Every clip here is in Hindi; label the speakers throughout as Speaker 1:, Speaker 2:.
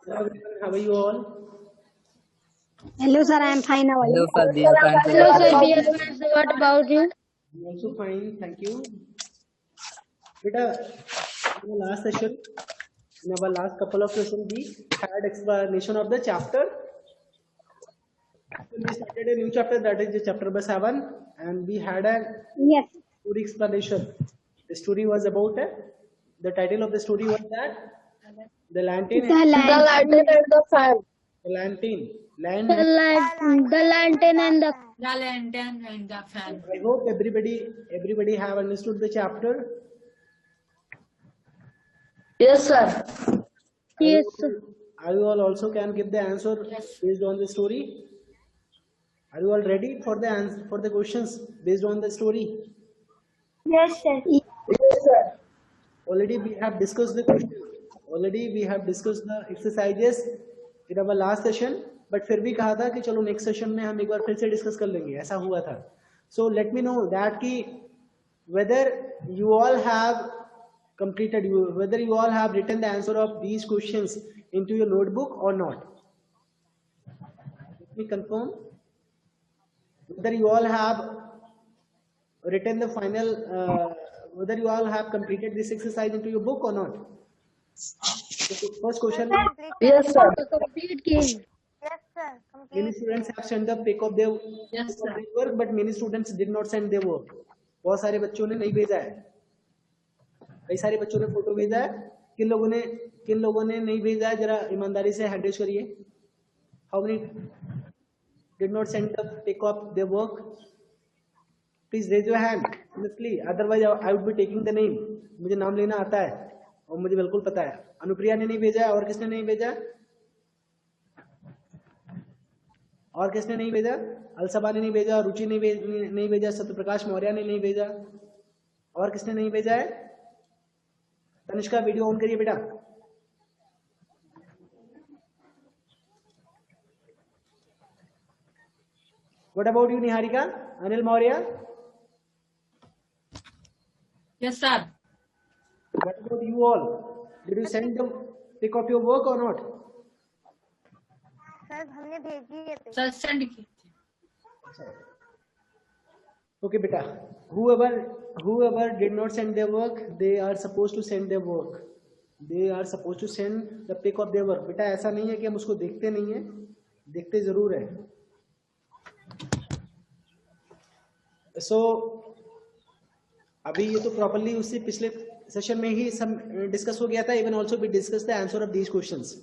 Speaker 1: Hello everyone, how are you all?
Speaker 2: Hello sir, I am fine. How are you?
Speaker 3: Hello sir, we are fine.
Speaker 4: Hello sir, we are fine. So what about you?
Speaker 1: I'm also fine, thank you. Beta, in the last session, in our last couple of sessions, we had explanation of the chapter. So we started a new chapter, that is the chapter number 7, and we had a
Speaker 2: Yes.
Speaker 1: story explanation. The story was about the title of the story was that the lantern,
Speaker 2: The
Speaker 4: Lantern and the fan.
Speaker 1: the lantern,
Speaker 4: The lantern and the
Speaker 5: The lantern and the fan.
Speaker 1: I hope everybody have understood the chapter.
Speaker 4: Yes sir.
Speaker 1: Yes. Are you all also can give the answer based on the story? Are you all ready for the answer for the questions based on the story?
Speaker 2: Yes sir.
Speaker 4: Yes sir.
Speaker 1: Already we have discussed the question. Already we have discussed the exercises in our last session. But फिर भी कहा था कि चलो next session में हम एक बार फिर से discuss कर लेंगे. ऐसा हुआ था. So let me know that कि whether you all have completed whether you all have written the answer of these questions into your notebook or not. Let me confirm whether you all have written the final whether you all have completed this exercise into your book or not. So first question,
Speaker 4: Yes sir.
Speaker 2: Complete game.
Speaker 6: Yes, sir.
Speaker 1: many
Speaker 6: Complete.
Speaker 1: students have sent the pic of their
Speaker 5: Yes, sir.
Speaker 1: work but many students did not send their work. बहुत सारे बच्चों ने नहीं भेजा है. कई सारे बच्चों ने फोटो भेजा है. किन लोगों ने नहीं भेजा है, जरा ईमानदारी से हैंड रेज करिए. How many did not send the pic of their work? Please raise your hand honestly, otherwise I would be taking the name. मुझे नाम लेना आता है और मुझे बिल्कुल पता है. अनुप्रिया ने नहीं भेजा है. और किसने नहीं भेजा? और किसने नहीं भेजा? अलसबा ने नहीं भेजा, रुचि ने नहीं भेजा, सत्यप्रकाश मौर्य ने नहीं भेजा. और किसने नहीं भेजा है? तनिष्का वीडियो ऑन करिए बेटा. What about you, Niharika? Anil Maurya?
Speaker 5: Yes, sir.
Speaker 1: What about you all? Did you send the pic of your work or not?
Speaker 6: Sir हमने भेजी है pick.
Speaker 5: Sir, send it.
Speaker 1: Okay, beta. Whoever did not send their work, they are supposed to send their work. They are supposed to send the pic of their work. बेटा ऐसा नहीं है कि हम उसको देखते नहीं है, देखते जरूर है. So अभी ये तो प्रॉपर्ली उससे पिछले सेशन में ही सब डिस्कस हो गया था. Even also we discuss the answer of these questions.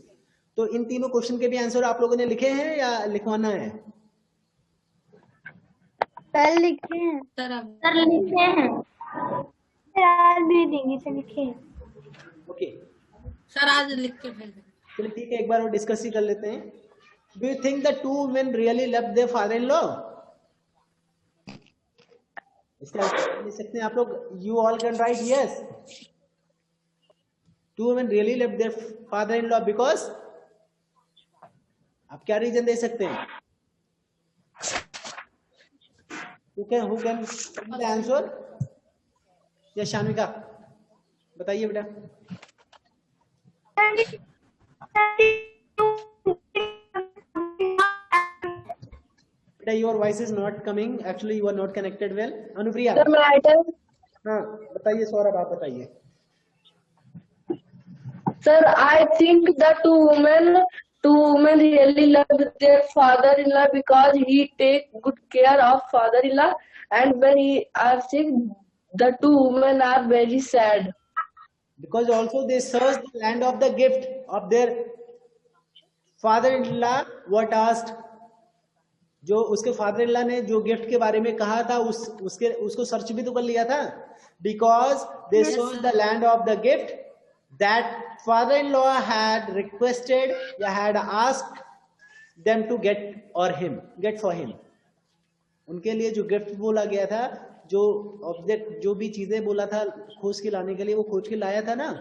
Speaker 1: तो इन तीनों क्वेश्चन के भी आंसर आप लोगों ने लिखे हैं या लिखवाना है?
Speaker 2: सर लिखे हैं.
Speaker 5: Sir, अब
Speaker 2: सर लिखे हैं. सर आज भी देंगे. सर लिखे हैं.
Speaker 1: ओके,
Speaker 5: sir आज लिख के भेज देंगे.
Speaker 1: चलिए ठीक है, एक बार और डिस्कस ही कर लेते हैं. Do you think the two women really love their father in law? इसका लिख सकते हैं आप लोग. You all can write yes. Two women really love their father in law because. आप क्या रीजन दे सकते हैं? who can give the answer? या शानविका बताइए बेटा. बेटा your voice is not coming. Actually you are not connected well. Anupriya.
Speaker 4: Sir, my item.
Speaker 1: हाँ बताइए. सौरभ आप बताइए.
Speaker 4: Sir, I think the two women really loved their father-in-law because he take good care of father-in-law, and when he are sick, the two women are very sad.
Speaker 1: Because also they searched the land of the gift of their father-in-law. What asked? जो उसके फादर इन लॉ ने जो गिफ्ट के बारे में कहा था उसको सर्च भी तो कर लिया था. Because they search the land of the gift that father in law had requested या had asked them to get for him. उनके लिए जो गिफ्ट बोला गया था, जो ऑब्जेक्ट, जो भी चीजें बोला था खोज के लाने के लिए, वो खोज के लाया था ना.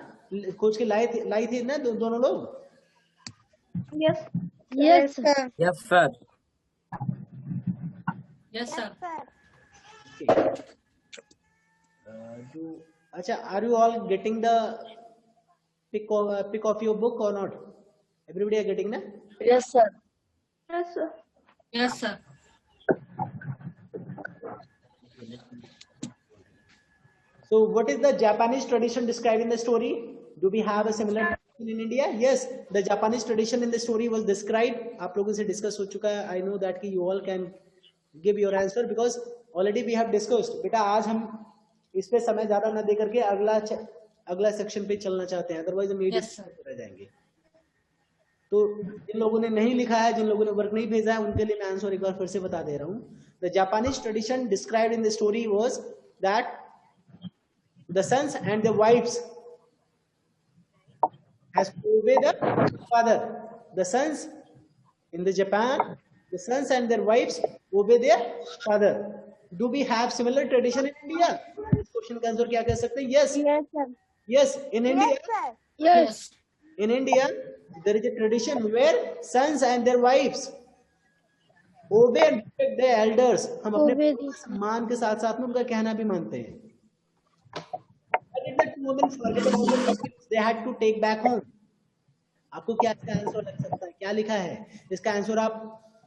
Speaker 1: खोज के लाई थी ना दोनों लोग.
Speaker 2: Yes.
Speaker 6: Yes, sir.
Speaker 3: Yes sir.
Speaker 5: Yes, sir.
Speaker 6: Sir.
Speaker 1: अच्छा, are you all getting the pick of your book or not? Everybody are getting na?
Speaker 4: Yes, sir.
Speaker 2: Yes, sir.
Speaker 5: Yes, sir.
Speaker 1: So what is the Japanese tradition described in the story? Do we have a similar tradition in India? Yes, the Japanese tradition in the story was described. आप लोगों से discuss हो चुका है. I know that कि you all can give your answer because already we have discussed. बेटा आज हम इस पे समय ज्यादा न दे करके अगला सेक्शन पे चलना चाहते हैं. Otherwise हम
Speaker 5: Yes, sir.
Speaker 1: रह जाएंगे. तो जिन लोगों ने नहीं लिखा है, जिन लोगों ने वर्क नहीं भेजा है, उनके लिए मैं आंसर एक बार फिर से बता दे रहा हूँ. The Japanese tradition described in the story was that the sons and the wives has to obey the father. The sons in the Japan, the sons and their wives obey their father. Do we have similar tradition in India? इस क्वेश्चन का आंसर क्या कह सकते हैं? Yes.
Speaker 2: Yes, sir.
Speaker 1: Yes, in India.
Speaker 6: Yes, sir.
Speaker 4: Yes.
Speaker 1: In India, there is a tradition where sons and their wives obey and respect their elders. हम अपने
Speaker 2: Obey this.
Speaker 1: मान के साथ साथ में उनका कहना भी मानते हैं. Why did the two women forget about the gifts they had to take back home? आपको क्या इसका आंसर लग सकता है? क्या लिखा है इसका आंसर? आप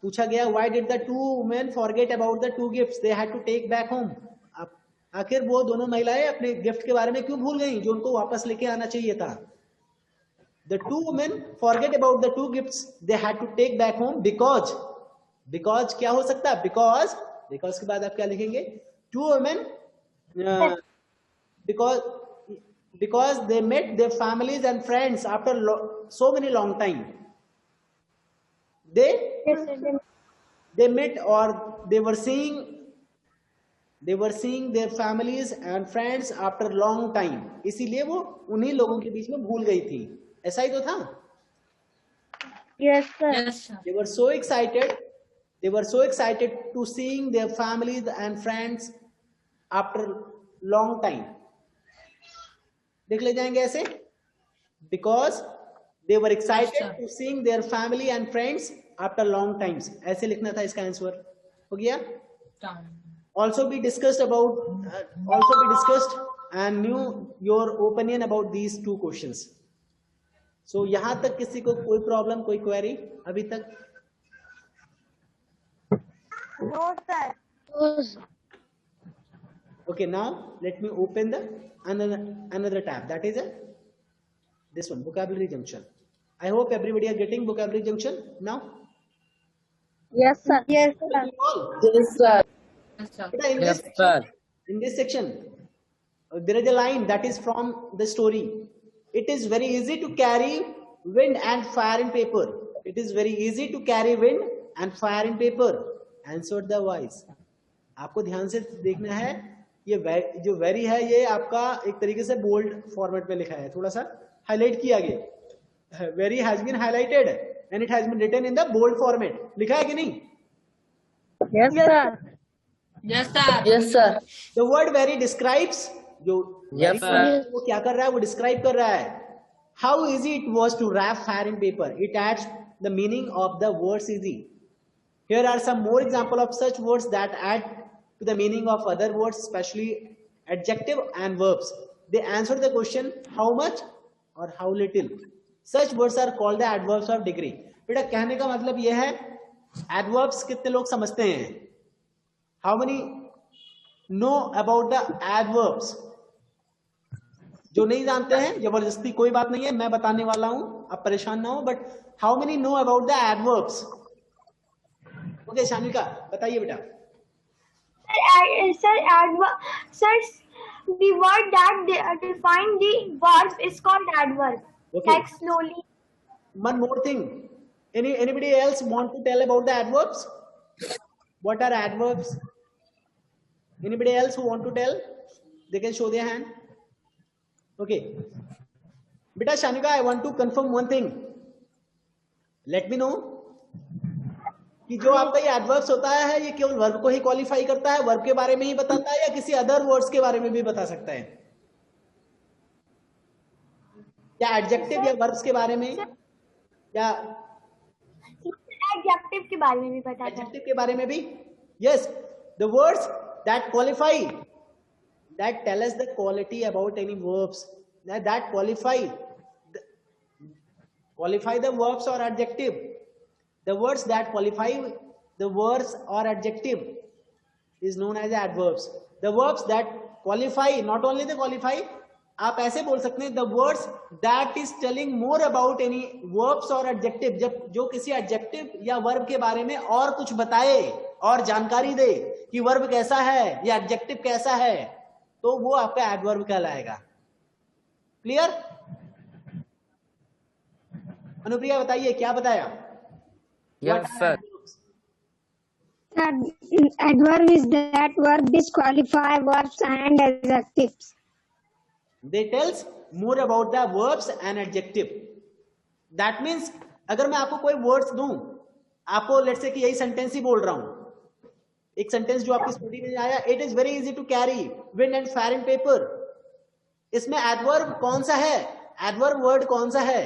Speaker 1: पूछा गया why did the two women forget about the two gifts they had to take back home? आखिर वो दोनों महिलाएं अपने गिफ्ट के बारे में क्यों भूल गईं जो उनको वापस लेके आना चाहिए था? The two women forget about the two gifts they had to take back home because क्या हो सकता है? Because के बाद आप क्या लिखेंगे? Two women because they met their families and friends after so many long time.
Speaker 2: Yes, sir.
Speaker 1: They met or they were seeing their families and friends after long time. इसीलिए वो उन्हीं लोगों के बीच में भूल गई थी. ऐसा ही तो था.
Speaker 2: Yes, sir.
Speaker 5: Yes, sir.
Speaker 1: They were so excited to seeing their families and friends after long time. देख ले जाएंगे ऐसे. Because they were excited
Speaker 5: Yes, sir.
Speaker 1: to seeing their family and friends after long times. ऐसे लिखना था इसका आंसर. हो गया?
Speaker 5: Down.
Speaker 1: Also we discussed and knew your opinion about these two questions. So यहाँ तक किसी को कोई प्रॉब्लम, कोई क्वेरी अभी तक?
Speaker 6: No, sir.
Speaker 2: Yes.
Speaker 1: Okay, now let me open the another tab. That is this one, vocabulary junction. I hope everybody are getting vocabulary junction now.
Speaker 2: Yes, sir. Yes, sir.
Speaker 1: All.
Speaker 4: Yes, sir.
Speaker 5: Yes, sir.
Speaker 1: In this section, there is a line that is from the story. It is very easy to carry wind and fire in paper. It is very easy to carry wind and fire in paper. Answered the voice. आपको ध्यान से देखना है. ये जो very है ये आपका एक तरीके से बोल्ड फॉर्मेट में लिखा है. थोड़ा सा हाईलाइट किया गया. Very has been highlighted and it has been written in the bold format. लिखा है कि नहीं?
Speaker 2: Yes, sir.
Speaker 5: Yes, sir.
Speaker 4: Yes, sir.
Speaker 1: The word very describes जो
Speaker 4: Yes, sir.
Speaker 1: वो क्या कर रहा है? वो describe कर रहा है. How easy it was to wrap fire in paper. It adds the meaning of the words easy. Here are some more example of such words that add to the meaning of other words, especially adjective and verbs. They answer the question how much or how little. Such words are called the adverbs of degree. बेटा कहने का मतलब यह है adverbs कितने लोग समझते हैं? How many know about the adverbs? जो नहीं जानते हैं जबरदस्ती कोई बात नहीं है, मैं बताने वाला हूं, आप परेशान ना हो. But how many know about the adverbs? Okay Shanika बताइए बेटा.
Speaker 2: Sir, the word that define the verb is called adverb.
Speaker 1: Okay.
Speaker 2: Like slowly.
Speaker 1: One more thing. Anybody else want to tell about the adverbs? What are adverbs? Anybody else who want to tell? They can show their hand. Okay. Beta Shanika, I want to confirm one thing. Let me know कि जो आपका ये एडवर्ब्स होता है ये केवल वर्ब को ही क्वालिफाई करता है, वर्ब के बारे में ही बताता है, या किसी अदर वर्ड्स के बारे में भी बता सकता है? या एडजेक्टिव या वर्ब्स के बारे में, या
Speaker 2: एडजेक्टिव के बारे में भी बताता है.
Speaker 1: एडजेक्टिव के बारे में भी? Yes, the words that qualify, that tell us the quality about any verbs, that qualify Qualify the verbs or adjective. The words that qualify the words or adjective is known as adverbs. The verbs that qualify, not only the qualify, आप ऐसे बोल सकते हैं the words that is telling more about any verbs or adjective, जब जो किसी adjective या verb के बारे में और कुछ बताए और जानकारी दे कि verb कैसा है या adjective कैसा है, तो वो आपका adverb कहलाएगा. क्लियर? अनुप्रिया बताइए क्या बताया?
Speaker 3: Yes, sir.
Speaker 7: Adverb is that verb disqualify verbs and adjectives.
Speaker 1: They tells more about the verbs and adjective. That means अगर मैं आपको कोई वर्ड्स दूं, आपको लेट्स से कि यही सेंटेंस ही बोल रहा हूं, एक सेंटेंस जो आपकी स्टडी में आया, it is very easy to carry wind and fire and paper. इसमें एडवर्ब कौन सा है? एडवर्ब वर्ड कौन सा है?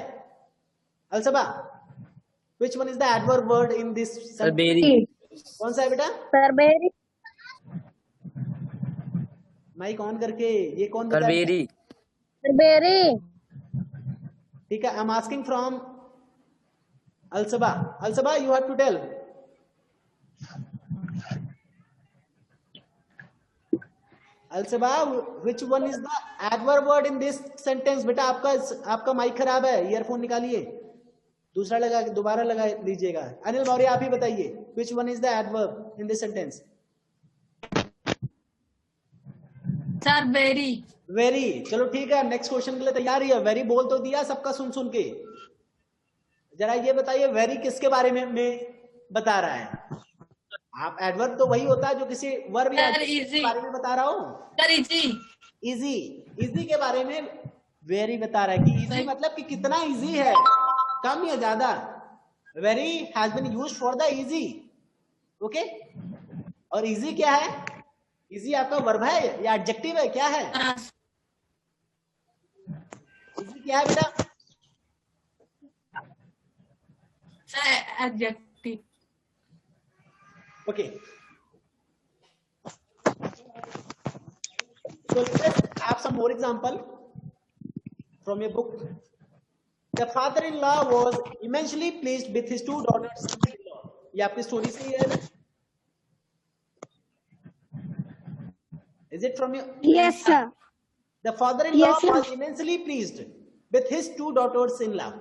Speaker 1: Alsaba, which one is the adverb word in this sentence?
Speaker 3: Very.
Speaker 1: कौन सा है बेटा?
Speaker 7: Strawberry.
Speaker 1: माइक ऑन करके, ये कौन बता?
Speaker 3: Very.
Speaker 7: Strawberry.
Speaker 1: ठीक है, I am asking from Alsaba. Alsaba, you have to tell. Alsaba, which one is the adverb word in this sentence? बेटा आपका माइक खराब है, ईयरफोन निकालिए, दूसरा लगा दोबारा लगा लीजिएगा. अनिल मौर्य, आप ही बताइए, which one is the adverb in this sentence?
Speaker 5: Sir, very.
Speaker 1: Very. चलो ठीक है, नेक्स्ट क्वेश्चन के लिए तैयार ही है. वेरी बोल तो दिया सबका सुन सुन के. जरा ये बताइए वेरी किसके बारे में बता रहा है? आप एडवर्ब तो वही होता है जो किसी वर्ब या के बारे में बता रहा हूँ.
Speaker 5: Sir, easy.
Speaker 1: इजी. इजी के बारे में वेरी बता रहा है कि इजी मतलब कि कितना इजी है, कम या ज्यादा. Very has been used for the easy. Okay. और इजी क्या है? इजी आपका वर्ब है या एडजेक्टिव है? क्या है? इजी क्या है बेटा?
Speaker 5: Sir, adjective.
Speaker 1: Okay. So let's have some more example from your book. The father-in-law was immensely pleased with his two daughters-in-law. ये आपकी स्टोरी से ही है ना? Is it from your?
Speaker 7: Yes, sir.
Speaker 1: The father-in-law
Speaker 7: Yes, sir.
Speaker 1: was immensely pleased with his two daughters-in-law.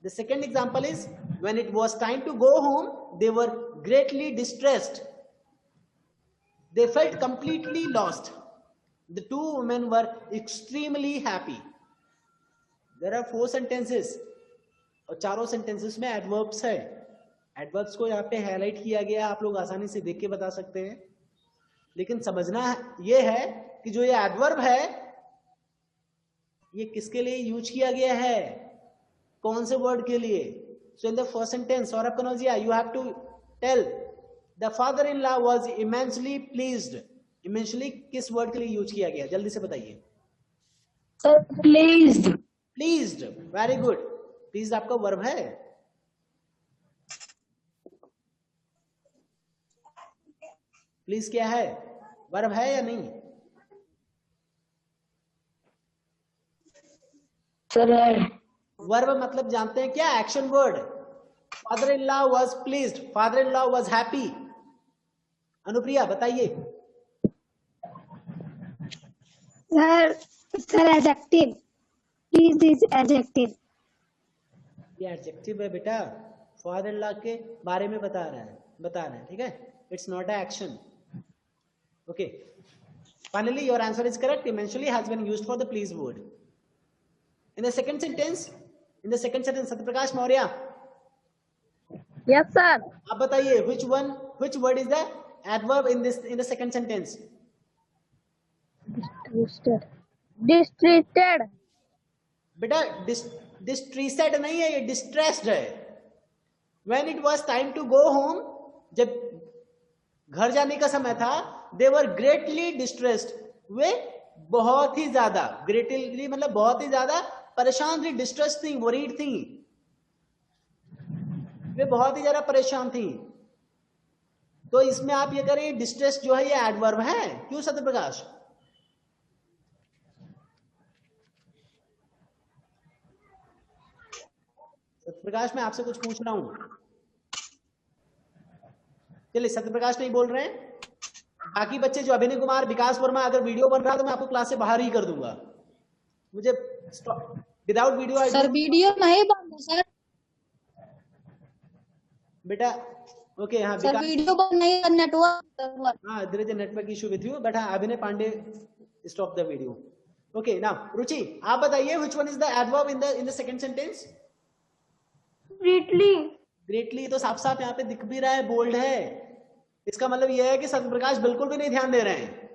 Speaker 1: The second example is when it was time to go home, they were greatly distressed. They felt completely lost. The two women were extremely happy. There are 4 sentences और चारों sentences में adverbs है. Adverbs को यहाँ पे highlight किया गया, आप लोग आसानी से देख के बता सकते हैं. लेकिन समझना ये है कि जो ये adverb है ये किसके लिए यूज किया गया है, कौन से वर्ड के लिए. So in the first sentence, Saurabh Kanojia, you have to tell the father-in-law was immensely pleased. Immensely किस वर्ड के लिए यूज किया गया, जल्दी से बताइए.
Speaker 4: Sir, pleased.
Speaker 1: Pleased, very good. Pleased आपका वर्ब है. Please क्या है, वर्ब है या नहीं?
Speaker 4: Sir,
Speaker 1: वर्ब मतलब जानते हैं क्या? Action word. Father in law was pleased, father in law was happy. Anupriya बताइए.
Speaker 7: Sir, adjective. Please is adjective.
Speaker 1: ये एडजेक्टिव है बेटा, फादर-इन-लॉ के बारे में बता रहा है, ठीक है? It's not a action. Okay. Finally your answer is correct. Eventually has been used for the please word. In the second sentence, Satyaprakash Maurya,
Speaker 7: Yes, sir.
Speaker 1: आप बताइए which word is the adverb in the second sentence?
Speaker 7: Distressed.
Speaker 1: बेटा distressed नहीं है, ये distressed है. When it was time to go home, जब घर जाने का समय था, they were greatly distressed. वे बहुत ही ज्यादा, greatly मतलब बहुत ही ज्यादा परेशान थी, डिस्ट्रेस थी, वरीड थी, वे बहुत ही ज्यादा परेशान थी. तो इसमें आप ये करें, डिस्ट्रेस जो है ये एडवर्ब है. क्यों सत्यप्रकाश? सत्यप्रकाश मैं आपसे कुछ पूछ रहा हूँ। चलिए सत्यप्रकाश नहीं बोल रहे हैं, बाकी बच्चे जो अभिनय कुमार, विकास वर्मा, अगर वीडियो बन रहा है तो मैं आपको क्लास से बाहर ही कर दूंगा। मुझे विदाउट वीडियो
Speaker 8: सर वीडियो नहीं बंद है सर।
Speaker 1: बेटा ओके हाँ
Speaker 8: सर वीडियो बंद नहीं है, नेटवर्क।
Speaker 1: हाँ there is a network issue with you, but हाँ Abhinay Pandey stop the video. Okay now Ruchi आप बताइए which one is the adverb in the second sentence?
Speaker 2: Greatly.
Speaker 1: Greatly तो साफ साफ यहाँ पे दिख भी रहा है, बोल्ड है। इसका मतलब यह है कि सत्यप्रकाश बिल्कुल भी नहीं ध्यान दे रहे हैं।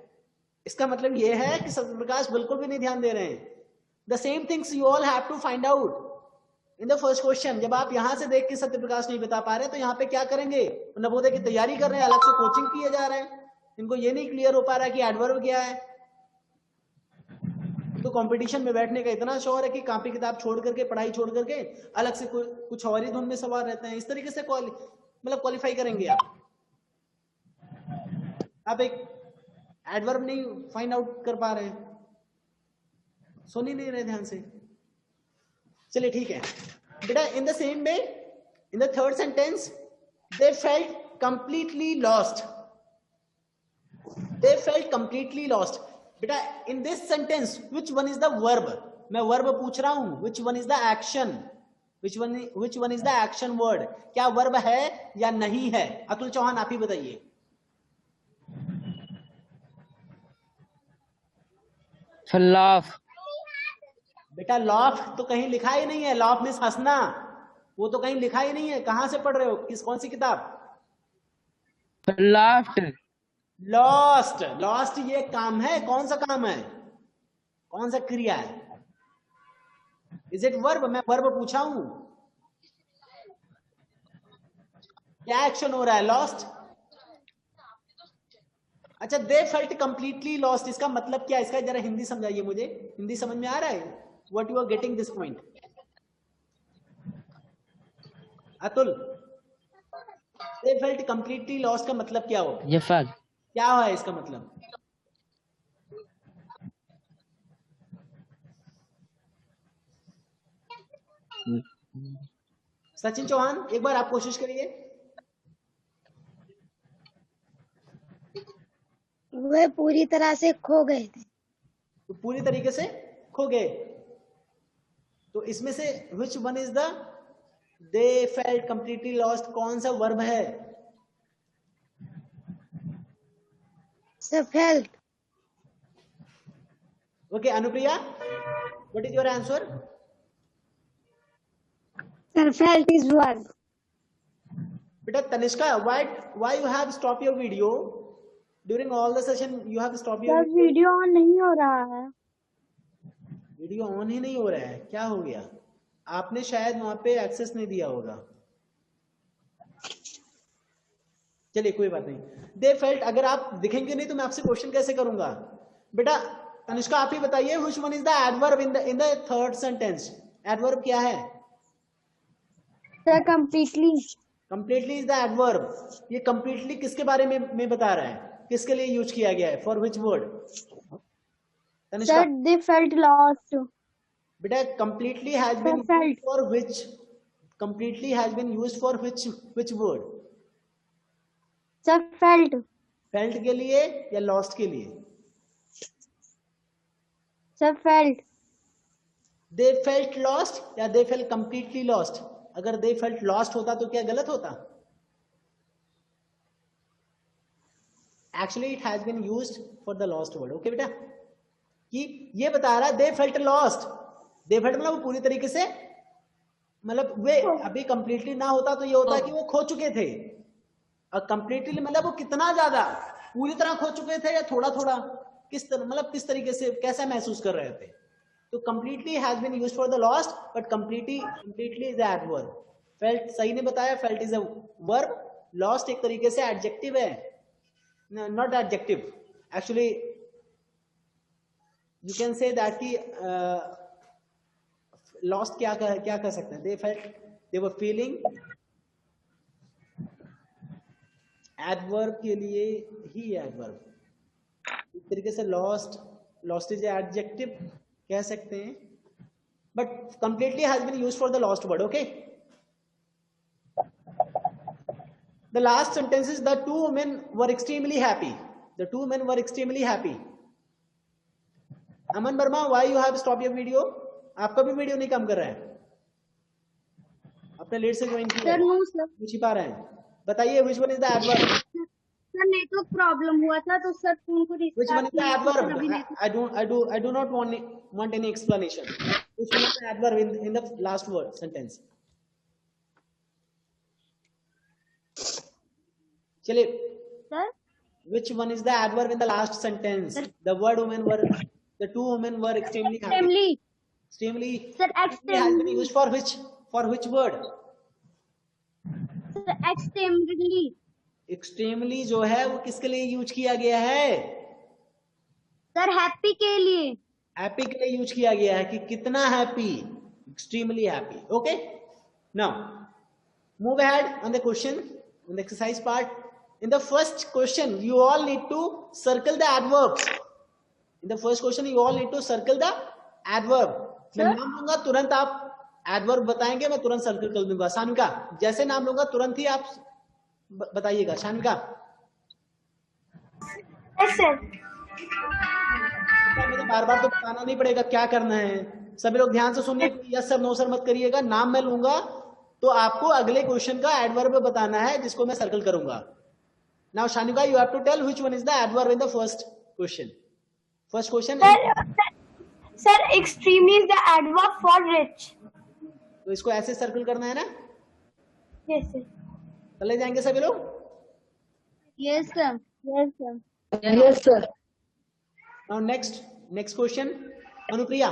Speaker 1: इसका मतलब यह है कि सत्यप्रकाश बिल्कुल भी नहीं ध्यान दे रहे हैं। The same things you all have to find out in the first question. जब आप यहां से देख के सत्यप्रकाश नहीं बता पा रहे तो यहाँ पे क्या करेंगे? नवोदय की तैयारी कर रहे हैं, अलग से कोचिंग किए जा रहे हैं, इनको ये नहीं क्लियर हो पा रहा है कि एडवर्ब क्या है। तो कंपटीशन में बैठने का इतना शौक है कि कॉपी किताब छोड़ करके, पढ़ाई छोड़ करके अलग से कुछ और ही धुन में सवार रहते हैं। इस तरीके से मतलब क्वालिफाई करेंगे आप एक एडवर्ब नहीं फाइंड आउट कर पा रहे हैं, सुन ही नहीं रहे ध्यान से। चलिए ठीक है बेटा, in the same way in the third sentence they felt completely lost. They felt completely lost. बेटा in this sentence which one is the verb? मैं वर्ब पूछ रहा हूं, which one is the action? Which one is the action word? क्या वर्ब है या नहीं है? अतुल चौहान आप ही बताइए।
Speaker 3: लाफ।
Speaker 1: बेटा लॉफ तो कहीं लिखा ही नहीं है। लॉफ मीन्स हंसना, वो तो कहीं लिखा ही नहीं है। कहां से पढ़ रहे हो, कौन सी किताब?
Speaker 3: लाफ्ट।
Speaker 1: लॉस्ट। लॉस्ट ये काम है, कौन सा काम है, कौन सा क्रिया है? Is it verb? मैं वर्ब पूछा हूं, क्या एक्शन हो रहा है? लॉस्ट। अच्छा दे फेल्ट कंप्लीटली लॉस्ट, इसका मतलब क्या? इसका जरा हिंदी समझाइए मुझे। हिंदी समझ में आ रहा है? What you are getting this point? Atul they felt completely lost का मतलब क्या हो?
Speaker 3: Yes sir.
Speaker 1: क्या है इसका मतलब? सचिन चौहान एक बार आप कोशिश करिए।
Speaker 7: वे पूरी तरह से खो गए थे।
Speaker 1: तो पूरी तरीके से खो गए, तो इसमें से which one is the they felt completely lost, कौन सा वर्ब है?
Speaker 7: Sir, felt.
Speaker 1: Okay Anupriya what is your answer?
Speaker 7: Sir, felt is verb.
Speaker 1: बेटा Tanishka why you have stopped your video during all the session? You have stopped your video.
Speaker 2: Video on नहीं हो रहा है।
Speaker 1: वीडियो ऑन ही नहीं हो रहा है, क्या हो गया? आपने शायद वहां पे एक्सेस नहीं दिया होगा। चलिए कोई बात नहीं। दे फेल्ट, अगर आप दिखेंगे नहीं तो मैं आपसे क्वेश्चन कैसे करूंगा? बेटा तनिष्का आप ही बताइए which one is the adverb in the third sentence? Adverb क्या है?
Speaker 2: Sir completely.
Speaker 1: Completely is the adverb. ये कंप्लीटली किसके बारे में बता रहा है? किसके लिए यूज किया गया है? For which word? Tanishka
Speaker 2: sir they felt lost.
Speaker 1: बेटा completely has been used for which? Completely has been used for which word?
Speaker 2: Sir felt.
Speaker 1: Felt के लिए या lost के लिए?
Speaker 2: Sir felt.
Speaker 1: They felt lost या they felt completely lost? अगर they felt lost होता तो क्या गलत होता? Actually it has been used for the lost word. Okay बेटा, कि ये बता रहा है they felt lost. they felt मतलब पूरी तरीके से, मतलब वे अभी कंप्लीटली ना होता तो ये होता कि वो खो चुके थे। और कंप्लीटली मतलब वो कितना ज्यादा, पूरी तरह खो चुके थे या थोड़ा थोड़ा, किस तरह, मतलब किस तरीके से, कैसा महसूस कर रहे थे? तो completely has been used for the lost, but completely is the adverb. Felt सही ने बताया, felt is a verb, lost एक तरीके से एडजेक्टिव है, not adjective actually, you can say that कि लॉस्ट क्या कर सकते हैं? They felt, they were feeling, adverb के लिए ही एडवर्ब इस तरीके से लॉस्ट इज एडजेक्टिव कह सकते हैं, but completely has been used for the lost word. Okay The last sentence is the two women were extremely happy. The two men were extremely happy. Aman Verma, why you have stopped your video? आपका भी वीडियो नहीं काम कर रहा है, आपने लेट से ज्वाइन किया
Speaker 8: सर नो सर,
Speaker 1: है, छिपा रहे हैं. बताइए which one is the adverb?
Speaker 8: Sir network problem हुआ था तो सर फोन को
Speaker 1: Which one is the
Speaker 8: restart
Speaker 1: adverb?
Speaker 8: किया.
Speaker 1: I do not want any explanation. Which one is the adverb in the last word sentence? चलिए,
Speaker 8: sir
Speaker 1: which one is the adverb in the last sentence? The two women were extremely happy.
Speaker 8: Extremely,
Speaker 1: Extremely
Speaker 8: sir
Speaker 1: has been
Speaker 8: extremely,
Speaker 1: used for which word?
Speaker 8: Sir extremely,
Speaker 1: Extremely जो है वो किसके लिए यूज किया गया है?
Speaker 8: सर हैप्पी के लिए.
Speaker 1: हैप्पी के लिए यूज किया गया है कि कितना happy, extremely happy. Okay, now move ahead on the question, on the exercise part. In the first question you all need to circle the adverbs. In the first question you all need to circle the adverb. मैं नाम लूंगा तुरंत आप adverb बताएंगे, मैं तुरंत सर्कल कर दूंगा. शानिका, जैसे नाम लूंगा तुरंत ही आप बताइएगा. शानिका,
Speaker 2: Yes, sir.
Speaker 1: मुझे बार बार तो बताना नहीं पड़ेगा क्या करना है. सभी लोग ध्यान से सुनिए, यस सर नो सर मत करिएगा. नाम मैं लूंगा तो आपको अगले क्वेश्चन का एडवर्ब बताना है जिसको मैं सर्कल करूंगा. Now Shanika, you have to tell which one is the adverb in the first question. First question,
Speaker 2: Sir, extremely is the adverb for rich.
Speaker 1: तो इसको ऐसे सर्कल करना है ना.
Speaker 2: Yes, sir.
Speaker 1: चले जाएंगे सभी लोग.
Speaker 8: Yes sir, yes sir.
Speaker 4: Yes, sir.
Speaker 1: Now next question, Anupriya.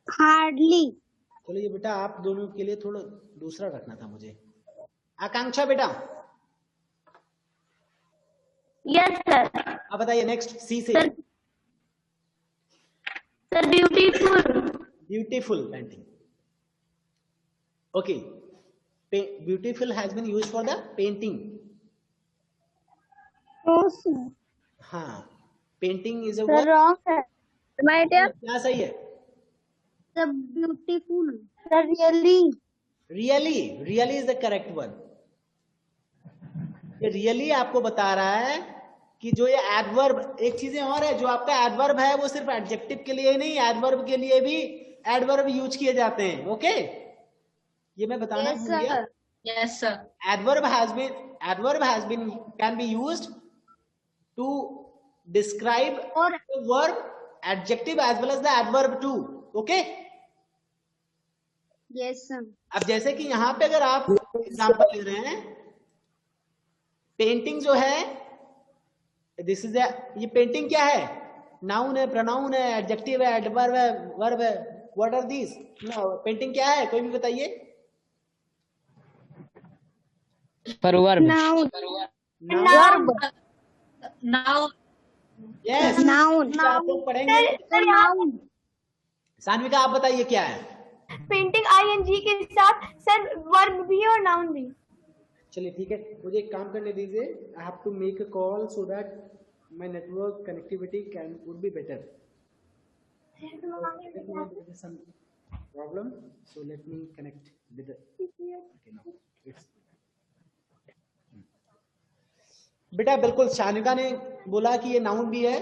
Speaker 7: Hardly.
Speaker 1: चलिए बेटा, आप दोनों के लिए थोड़ा दूसरा रखना था मुझे. आकांक्षा बेटा,
Speaker 2: Yes, sir.
Speaker 1: आप बताइए नेक्स्ट सी से.
Speaker 2: Sir, beautiful.
Speaker 1: Beautiful painting. Okay, beautiful has been used for the painting.
Speaker 7: No, sir.
Speaker 1: हाँ, painting is a
Speaker 8: sir
Speaker 1: word.
Speaker 8: Wrong sir. My dear,
Speaker 1: क्या सही है?
Speaker 8: Sir beautiful. Sir really.
Speaker 1: Really is the correct one. ये really आपको बता रहा है कि जो ये adverb, एक चीजें और है, जो आपका adverb है वो सिर्फ adjective के लिए नहीं, adverb के लिए भी adverb यूज किए जाते हैं. ओके, ये मैं बताना
Speaker 8: यस
Speaker 1: भूल गया.
Speaker 8: Sir.
Speaker 5: Yes, sir.
Speaker 1: adverb has been can be used to describe
Speaker 8: और
Speaker 1: the verb, adjective as well as the adverb too. Okay,
Speaker 8: yes sir.
Speaker 1: अब जैसे कि यहाँ पे अगर आप एग्जाम्पल ले रहे हैं, पेंटिंग जो है, दिस इज ये पेंटिंग क्या है? नाउन है, प्रोनाउन है, एडजेक्टिव है, एडवर्ब है, वर्ब है. What are these? पेंटिंग क्या है? कोई भी बताइए.
Speaker 3: परवर्ब.
Speaker 7: Noun.
Speaker 5: Now,
Speaker 1: yes,
Speaker 7: Noun.
Speaker 1: आप लोग पढ़ेंगे.
Speaker 2: Sir, यहाँ
Speaker 1: सान्विका, आप बताइए क्या है?
Speaker 2: पेंटिंग ing के साथ सर वर्ब भी और नाउन भी.
Speaker 1: चलिए ठीक है, मुझे एक काम करने दीजिए. I have to make a call so that my network connectivity can would be better. some problem, so let me connect with the, okay, now it's बेटा बिल्कुल शानिका ने बोला कि ये नाउन भी है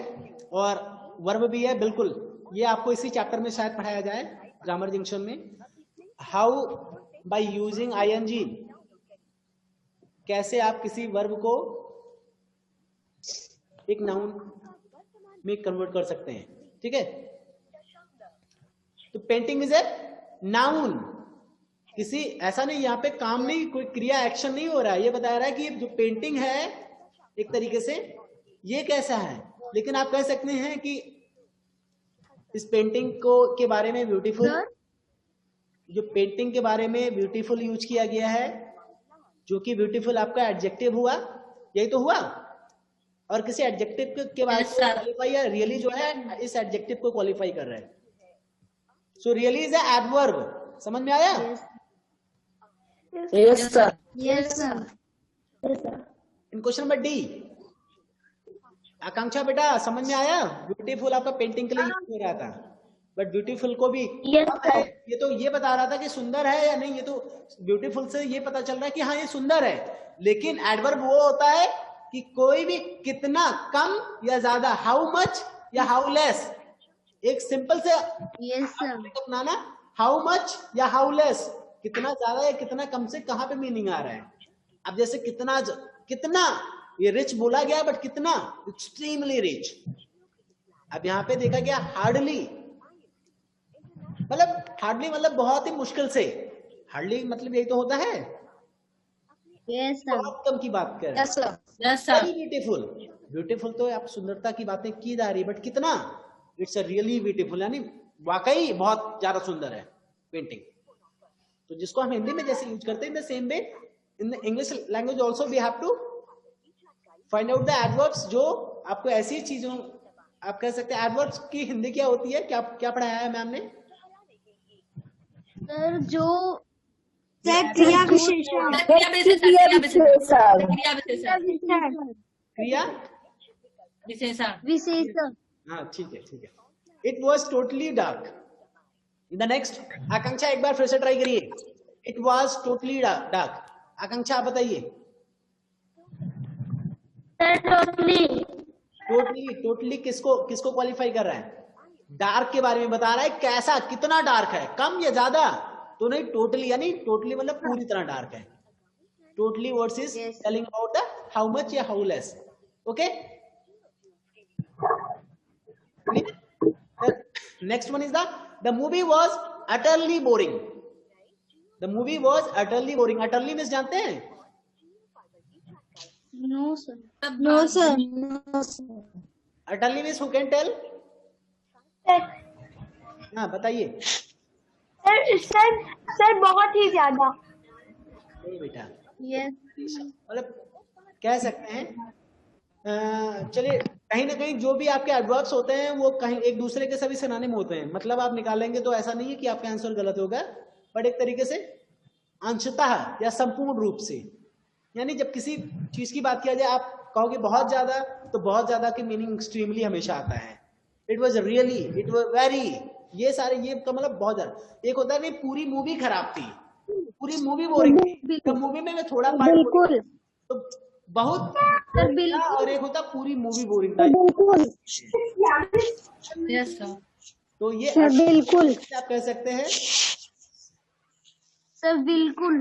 Speaker 1: और वर्ब भी है. बिल्कुल, ये आपको इसी चैप्टर में शायद पढ़ाया जाए, ग्रामर जंक्शन में. हाउ बाय यूजिंग आईएनजी, कैसे आप किसी वर्ब को एक नाउन में कन्वर्ट कर सकते हैं. ठीक है, तो पेंटिंग इज ए नाउन. किसी ऐसा नहीं, यहाँ पे काम नहीं, कोई क्रिया एक्शन नहीं हो रहा है. ये बता रहा है कि जो पेंटिंग है एक तरीके से ये कैसा है. लेकिन आप कह सकते हैं कि इस पेंटिंग को के बारे में ब्यूटीफुल, जो पेंटिंग के बारे में ब्यूटीफुल यूज किया गया है, जो कि ब्यूटीफुल आपका एडजेक्टिव हुआ, यही तो हुआ. और किसी एडजेक्टिव के बारे में क्वालिफाई है, रियली जो है इस एडजेक्टिव को क्वालिफाई कर रहा है. So really is a adverb. समझ में आया?
Speaker 4: Yes, sir.
Speaker 8: Yes sir.
Speaker 1: In question number D, Akanksha बेटा समझ में आया? ब्यूटीफुल आपका पेंटिंग के लिए यूज हो रहा था. बट ब्यूटीफुल को भी
Speaker 4: Yes,
Speaker 1: अब है, ये तो ये बता रहा था कि सुंदर है या नहीं, ये तो ब्यूटीफुल से ये पता चल रहा है कि हाँ ये सुंदर है, लेकिन एडवर्ब वो होता है कि कोई भी कितना कम या ज्यादा, हाउ मच या हाउ लेस, एक सिंपल से
Speaker 8: Yes, sir.
Speaker 1: अपनाना, हाउ मच या हाउ लेस, कितना ज्यादा या कितना कम से कहां पे मीनिंग आ रहा है। अब जैसे कितना ये रिच बोला गया, बट कितना, एक्सट्रीमली रिच। अब यहाँ पे देखा गया हार्डली, मतलब बहुत ही मुश्किल से, हार्डली मतलब यही तो होता है,
Speaker 8: Yes, sir.
Speaker 1: बहुत कम की बात कर रहे हैं।
Speaker 4: yes, sir.
Speaker 5: Yes, sir.
Speaker 1: Beautiful, beautiful तो आप सुंदरता की बातें की जा रही है, बट कितना, इट्स अ रियली ब्यूटीफुल, यानी वाकई बहुत ज्यादा सुंदर है पेंटिंग। तो जिसको हम हिंदी में जैसे यूज करते हैं, in the same way in the English language also we have to find out the adverbs, जो आपको ऐसी चीजों, आप कह सकते हैं एडवर्ब्स की हिंदी क्या होती है, क्या क्या पढ़ाया है मैम ने?
Speaker 8: सर जो
Speaker 2: सर क्रिया विशेषण।
Speaker 5: क्रिया विशेषण। क्रिया विशेषण।
Speaker 1: क्रिया
Speaker 5: विशेषण।
Speaker 8: विशेषण।
Speaker 1: हाँ ठीक है ठीक है। It was totally dark. The next, Akanksha एक बार फिर से ट्राई करिए। It was totally dark. Akanksha आप बताइए। टोटली किसको क्वालिफाई कर रहा है? डार्क के बारे में बता रहा है, कैसा, कितना डार्क है, कम या ज्यादा तो नहीं, टोटली, यानी टोटली मतलब पूरी तरह डार्क है। Totally words is telling about the how much या how less. Okay, next one is the movie was utterly boring. The movie was utterly boring. Utterly means जानते हैं?
Speaker 8: No sir.
Speaker 2: No sir.
Speaker 1: Utterly means who can tell? हाँ बताइए।
Speaker 2: सर बहुत ही ज्यादा।
Speaker 1: नहीं बेटा,
Speaker 8: यस।
Speaker 1: मतलब कह सकते हैं, चलिए कहीं ना कहीं जो भी आपके एडवर्ब्स होते हैं वो कहीं एक दूसरे के सभी सिनोनिम होते हैं। मतलब आप निकालेंगे तो ऐसा नहीं है कि आपका आंसर गलत होगा, बट एक तरीके से अंशतः या संपूर्ण रूप से, यानी जब किसी चीज की बात किया जाए, आप कहोगे बहुत ज्यादा, तो बहुत ज्यादा की मीनिंग एक्सट्रीमली हमेशा आता है। It was really, it was very, ये सारे ये का मतलब बहुत ज्यादा। एक होता है नहीं, पूरी मूवी खराब थी, पूरी मूवी बोरिंग थी, तो मूवी में मैं थोड़ा
Speaker 7: बिल्कुल
Speaker 1: तो बहुत, और एक होता पूरी मूवी बोरिंग था।
Speaker 7: बिल्कुल
Speaker 5: यस सर।
Speaker 1: तो ये
Speaker 7: सर बिल्कुल
Speaker 1: आप कह सकते हैं।
Speaker 8: सर बिल्कुल।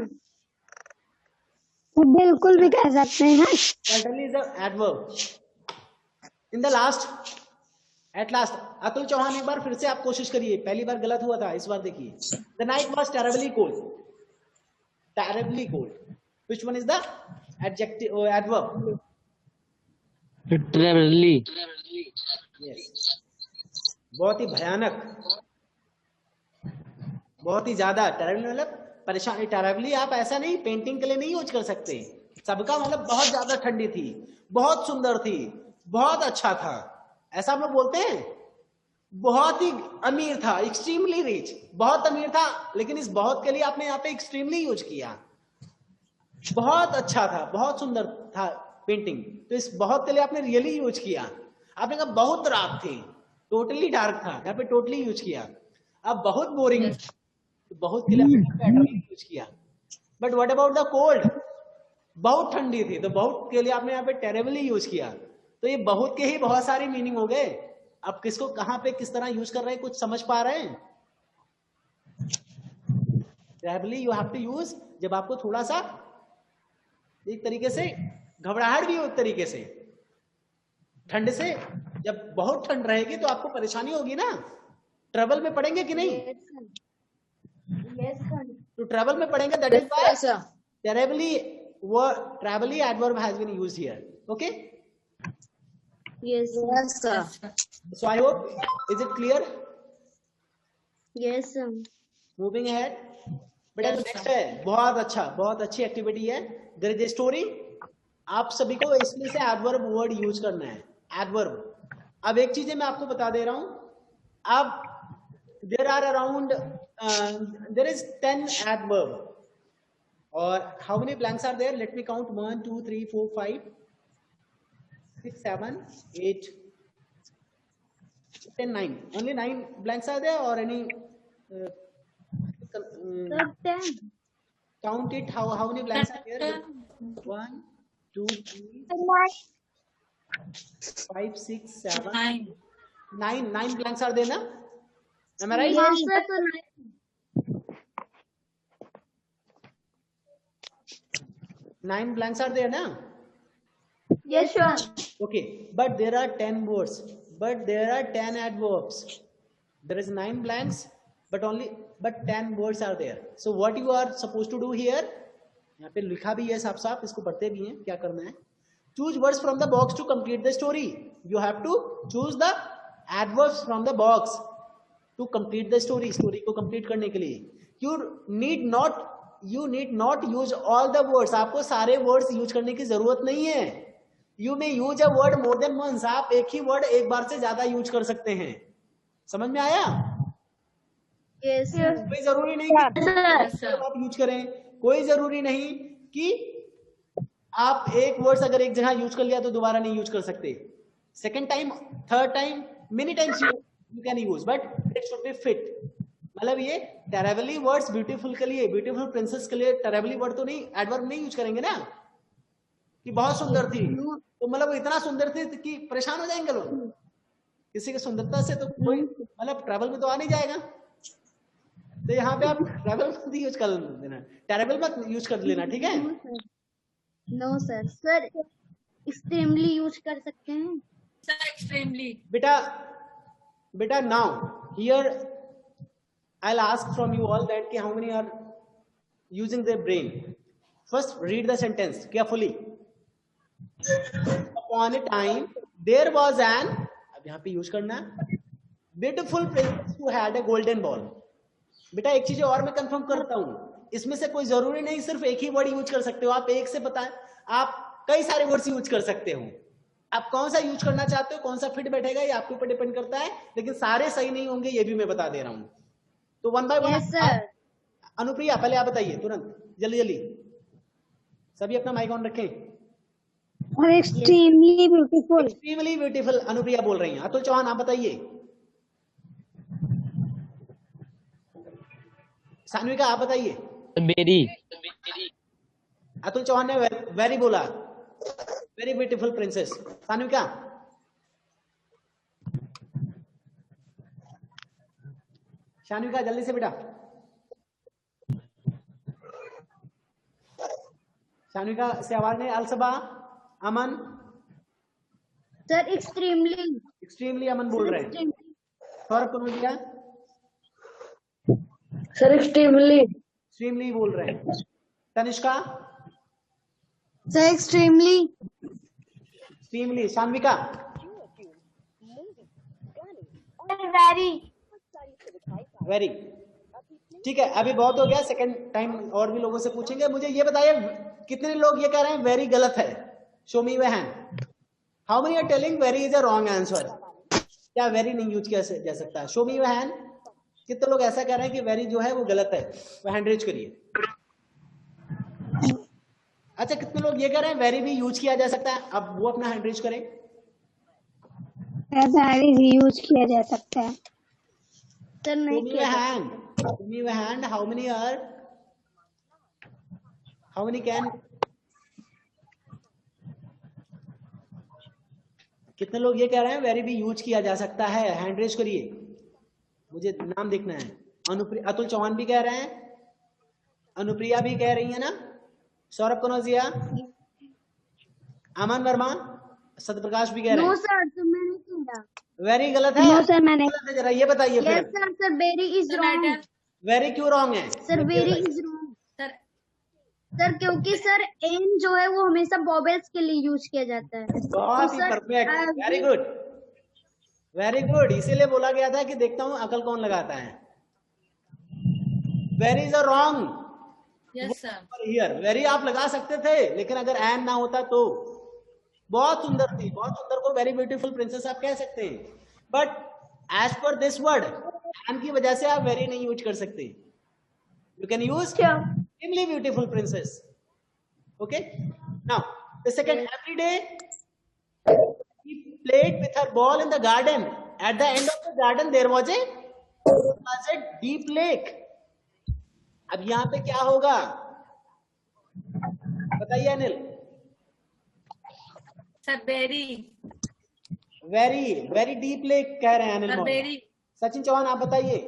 Speaker 7: बिल्कुल भी कह सकते हैं।
Speaker 1: Certainly is an adverb. In the last, at last, Atul Chauhan एक बार फिर से आप कोशिश करिए, पहली बार गलत हुआ था, इस बार देखिए। The night was terribly cold. Terribly cold. Which one is the adjective or adverb?
Speaker 3: Terribly.
Speaker 1: Yes. बहुत ही भयानक, बहुत ही ज्यादा। टेरेबली मतलब परेशानी। टेरेबली आप ऐसा नहीं, पेंटिंग के लिए नहीं यूज कर सकते। सबका मतलब बहुत ज्यादा ठंडी थी, बहुत सुंदर थी, बहुत अच्छा था, ऐसा हम लोग बोलते हैं। बहुत ही अमीर था, एक्सट्रीमली रिच, बहुत अमीर था, लेकिन इस बहुत के लिए आपने यहाँ पे एक्सट्रीमली यूज किया। बहुत अच्छा था, बहुत सुंदर था पेंटिंग, तो इस बहुत के लिए आपने रियली यूज किया। आपने कहा बहुत रात थी, टोटली डार्क था, यहाँ पे टोटली यूज किया। अब बहुत बोरिंग, तो बहुत के लिए आपने यूज किया। But what about the cold? बहुत ठंडी थी, तो बहुत के लिए आपने यहाँ पे टेरेबली यूज किया। तो ये बहुत के ही बहुत सारी मीनिंग हो गए। अब किसको कहां पे किस तरह यूज कर रहे हैं, कुछ समझ पा रहे हैं? Terribly you have to use जब आपको थोड़ा सा एक तरीके से घबराहट भी हो, एक तरीके से ठंड से, जब बहुत ठंड रहेगी तो आपको परेशानी होगी ना, ट्रेवल में पड़ेंगे कि नहीं? तो ट्रेवल में पड़ेंगे, that is why terribly adverb has been used here. Okay,
Speaker 8: Yes, sir.
Speaker 1: so I hope, is it clear?
Speaker 8: Yes, sir.
Speaker 1: Moving ahead, बेटा नेक्स्ट है, बहुत अच्छा, बहुत अच्छी एक्टिविटी है। There is a story. आप सभी को इसमें से एडवर्ब वर्ड यूज करना है, एडवर्ब। अब एक चीज मैं आपको बता दे रहा हूं, अब there are around there is 10 adverb, और how many blanks are there? Let me count 1 2 3 4 5 6 7 8 10, 9. Only 9 blanks are there, or any?
Speaker 8: Sir, 10.
Speaker 1: Count it. How many blanks are there? 1, 2, 3, 5, 6, 7, 9. 9 blanks are there, na? Am I right?
Speaker 8: Yes, sir. So
Speaker 1: 9 blanks are there, na?
Speaker 2: Yes, sure.
Speaker 1: Okay, but there are 10 words, but there are 10 adverbs. There is 9 blanks, but 10 words are there. So what you are supposed to do here? यहाँ पे लिखा भी है साफ साफ, इसको पढ़ते भी हैं, क्या करना है? Choose words from the box to complete the story. You have to choose the adverbs from the box to complete the story. Story को complete करने के लिए you need not use all the words. आपको सारे words use करने की जरूरत नहीं है. You may use a word more than once. आप एक ही word एक बार से ज्यादा यूज कर सकते हैं. समझ में आया?
Speaker 8: yes, sir.
Speaker 1: कोई जरूरी नहीं कि आप यूज करें, कोई जरूरी नहीं कि आप एक वर्ड अगर एक जगह यूज कर लिया तो दोबारा नहीं यूज कर सकते. Second time, third time, many times you can use, but it should be fit. मतलब ये टेरेबली वर्ड्स ब्यूटीफुल के लिए, ब्यूटीफुल प्रिंसेस के लिए टेरेबली वर्ड तो नहीं, एडवर्ब नहीं यूज करेंगे ना, कि बहुत सुंदर थी तो मतलब इतना सुंदर थी कि परेशान हो जाएंगे लोग. किसी की सुंदरता से तो कोई मतलब ट्रैवल में तो आ नहीं जाएगा. तो यहाँ पे आप ट्रैवल मत यूज कर लेना, टेरेबल मत यूज कर लेना, ठीक है?
Speaker 8: No, sir. Sir, extremely use कर सकते हैं.
Speaker 5: Sir, extremely.
Speaker 1: बेटा now here I'll ask from you all that कि how many are using their brain. First read the sentence carefully. Upon a time there was an, अब यहाँ पे यूज करना, beautiful princess who had a golden ball. बेटा एक चीज और मैं कंफर्म करता हूँ, इसमें से कोई जरूरी नहीं सिर्फ एक ही वर्ड यूज कर सकते हो. आप एक से बताएं, आप कई सारे वर्ड्स यूज कर सकते हो. आप कौन सा यूज करना चाहते हो, कौन सा फिट बैठेगा ये आपके ऊपर डिपेंड करता है, लेकिन सारे सही नहीं होंगे ये भी मैं बता दे रहा हूँ. तो one by one.
Speaker 8: Yes, sir.
Speaker 1: Anupriya पहले आप बताइए तुरंत, जल्दी जल्दी. सभी अपना माइक ऑन रखें.
Speaker 7: और extremely beautiful.
Speaker 1: Extremely beautiful Anupriya बोल रही हैं. अतुल चौहान आप बताइए. सान्विका आप बताइए.
Speaker 3: बेरी.
Speaker 1: अतुल चौहान ने वेरी बोला, very beautiful princess. Sanvika. Shanvika जल्दी से बेटा. शान्विका से आवाज नहीं. Alsaba, Aman.
Speaker 8: Sir, extremely.
Speaker 1: Extremely Aman बोल रहे हैं. Saurabh Kanaujia
Speaker 4: Sir, extremely.
Speaker 1: Extremely बोल रहे हैं. Tanishka
Speaker 8: Sir, extremely.
Speaker 1: Extremely. Shanvika
Speaker 2: Very.
Speaker 1: Very. ठीक है, अभी बहुत हो गया. सेकंड टाइम और भी लोगों से पूछेंगे. मुझे ये बताइए कितने लोग ये कह रहे हैं वेरी गलत है? Show me your hand. How many are telling very is a wrong answer? क्या वेरी नहीं यूज किया जा सकता है? Show me your hand. कितने लोग ऐसा कह रहे हैं कि वेरी जो है वो गलत है? वो हैंड रेज करिए. अच्छा, कितने लोग ये कह रहे हैं वेरी भी यूज किया जा सकता है? अब वो अपना हैंड रेज करें.
Speaker 7: very यूज किया जा सकता है.
Speaker 8: Sir, नहीं
Speaker 1: Show me
Speaker 8: किया
Speaker 1: your
Speaker 8: जा
Speaker 1: hand. Show me your hand. How many are? How many can? कितने लोग ये कह रहे हैं वेरी भी यूज किया जा सकता है? हैंड रेज करिए, मुझे नाम देखना है. अनुप्रिया, अतुल चौहान भी कह रहे हैं, अनुप्रिया भी कह रही है ना, सौरभ कनौजिया, अमन वर्मा, सत्यप्रकाश भी कह रहे
Speaker 8: No,
Speaker 1: हैं.
Speaker 8: sir. तो मैंने किया.
Speaker 1: वेरी गलत है.
Speaker 7: No, sir, मैंने.
Speaker 1: गलत है, जरा ये बताइए
Speaker 8: Yes,
Speaker 1: फिर.
Speaker 8: sir. Sir, very is wrong.
Speaker 1: Very क्यों रॉन्ग है?
Speaker 8: Sir, very is wrong.
Speaker 5: Sir,
Speaker 8: sir क्योंकि सर एन जो है वो हमेशा बॉबल्स के लिए यूज किया जाता है.
Speaker 1: बहुत ही
Speaker 8: sir,
Speaker 1: perfect. Very good, very good. इसीलिए बोला गया था कि देखता हूं अकल कौन लगाता है. Very is a wrong.
Speaker 5: yes, sir.
Speaker 1: Here very आप लगा सकते थे, लेकिन अगर एन ना होता तो. बहुत सुंदर थी, बहुत सुंदर को वेरी ब्यूटीफुल प्रिंसेस आप कह सकते हैं, बट एज पर दिस वर्ड एन की वजह से आप वेरी नहीं यूज कर सकते. You can use extremely beautiful princess. Okay, now the second, every day he played with her ball in the garden. At the end of the garden there was a deep lake. अब यहाँ पे क्या होगा बताइए Anil?
Speaker 5: Sir, very.
Speaker 1: Very deep lake कह रहे हैं अनिल
Speaker 5: Sir,
Speaker 1: मौर्य।
Speaker 5: very.
Speaker 1: सचिन चौहान आप बताइए।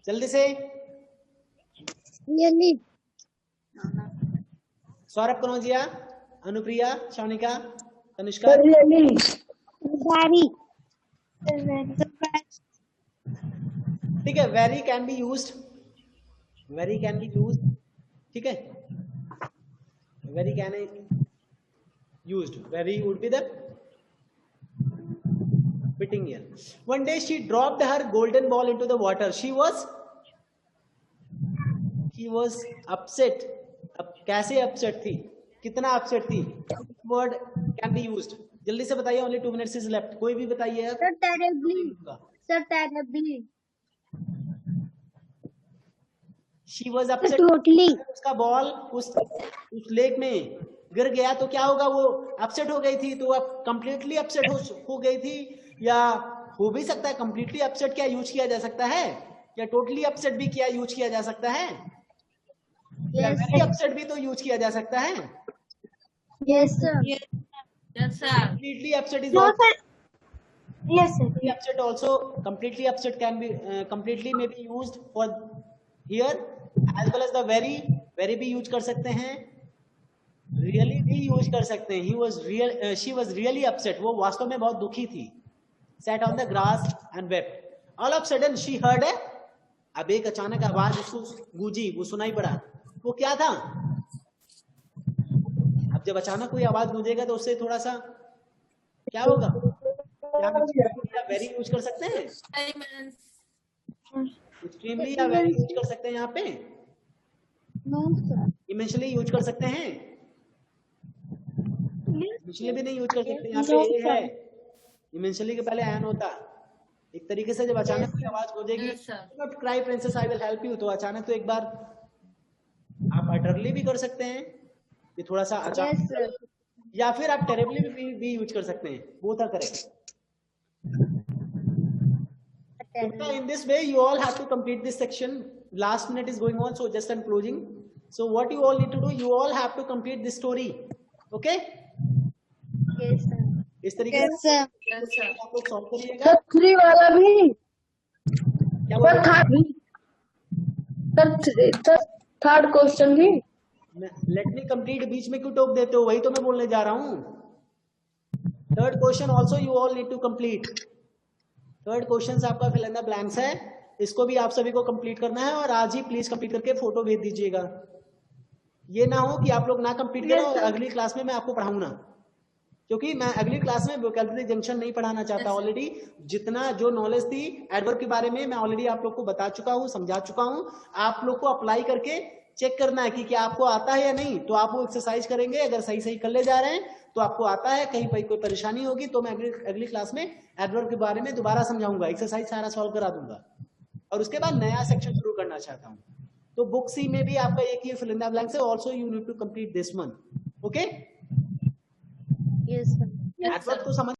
Speaker 1: जल्दी से।
Speaker 7: Really
Speaker 1: Saurabh Kanaujia, Anupriya, शौनिका, Tanishka.
Speaker 4: Really.
Speaker 7: very
Speaker 1: ठीक है, very can be used, very can be used, ठीक है, very can used, very would be the fitting here. One day she dropped her golden ball into the water. She was upset. अब कैसे upset थी, कितना upset थी? Word can be used. जल्दी से बताइए, only 2 minutes is left. कोई भी बताइए अब।
Speaker 8: Sir, terribly. Sir, terribly.
Speaker 1: She was upset.
Speaker 7: totally
Speaker 1: उसका बॉल उस लेक में गिर गया तो क्या होगा, वो अपसेट हो गई थी, तो अब कंप्लीटली अपसेट हो गई थी, या हो भी सकता है कंप्लीटली अपसेट क्या यूज किया जा सकता है, या टोटली अपसेट भी क्या यूज किया जा सकता है, या वेरी अपसेट भी तो यूज किया जा सकता है।
Speaker 8: Yes, sir.
Speaker 5: Yes, sir.
Speaker 1: Completely upset is
Speaker 2: No, sir. Yes, sir.
Speaker 1: upset also, completely upset can be completely may be used for here, as well as the very भी यूज कर सकते हैं, really भी यूज कर सकते हैं। she was really upset, वो वास्तव में बहुत दुखी थी। sat on the grass and wept. all of a sudden she heard अब एक अचानक आवाज उसको गूंजी, वो सुनाई पड़ा। वो क्या था? अब जब अचानक कोई आवाज गूंजेगा तो उससे थोड़ा सा क्या होगा? क्या वेरी यूज कर सकते हैं? एक्सट्रीमली या वेरी यूज कर सकते हैं यहाँ पे?
Speaker 8: No, sir.
Speaker 1: इमेंशली यूज कर सकते हैं? इमेंशली भी नहीं यूज कर सकते। यहाँ पे ए है, इमेंशली के पहले एन होता। एक तरीके से जब अचानक कोई आवाज गूंजेगी,
Speaker 5: Yes, sir.
Speaker 1: Not cry princess I will help you, तो अचानक तो एक बार आप अटरली भी कर सकते हैं, ये थोड़ा सा
Speaker 8: Yes,
Speaker 1: अचानक,
Speaker 8: sir.
Speaker 1: या फिर आप टेरिबली भी यूज कर सकते हैं। Both are correct. So in this way, you all have to complete this section. Last minute is going on, so just I'm closing. So what you all need to do, you all have to complete this story. Okay?
Speaker 8: Yes, sir.
Speaker 1: इस तरीके से
Speaker 5: Yes, sir.
Speaker 1: आप लोग सॉल्व करिएगा।
Speaker 4: सर 3 वाला भी,
Speaker 1: क्या
Speaker 4: सर
Speaker 1: बोल
Speaker 4: थर्ड क्वेश्चन भी।
Speaker 1: लेट मी कंप्लीट, बीच में क्यों टोक देते हो? वही तो मैं बोलने जा रहा हूँ। Third question also you all need to complete. Third question आपका फिल इन द ब्लैंक्स है, इसको भी आप सभी को कंप्लीट करना है, और आज ही प्लीज कंप्लीट करके फोटो भेज दीजिएगा। ये ना हो कि आप लोग ना कंप्लीट करें और अगली क्लास में मैं आपको पढ़ाऊँ ना, क्योंकि मैं अगली क्लास में वोकैबुलरी जंक्शन नहीं पढ़ाना चाहता। ऑलरेडी जितना जो नॉलेज थी एडवर्ब के बारे में मैं ऑलरेडी आप लोग को बता चुका हूँ, समझा चुका हूँ। आप लोग को अप्लाई करके चेक करना है कि क्या आपको आता है या नहीं, तो आप वो एक्सरसाइज करेंगे। अगर सही सही कर ले जा रहे हैं तो आपको आता है, कहीं पर कोई परेशानी होगी तो मैं अगली क्लास में एडवर्ब के बारे में दोबारा समझाऊंगा, एक्सरसाइज सारा सॉल्व करा दूंगा, और उसके बाद नया सेक्शन शुरू करना चाहता हूँ। तो बुक सी में भी आपका एक ही फिल इन द ब्लैंक्स है, also you need to complete this one. Okay,
Speaker 8: Yes, sir.
Speaker 5: Yes,
Speaker 1: adverb
Speaker 5: sir.
Speaker 1: को समझ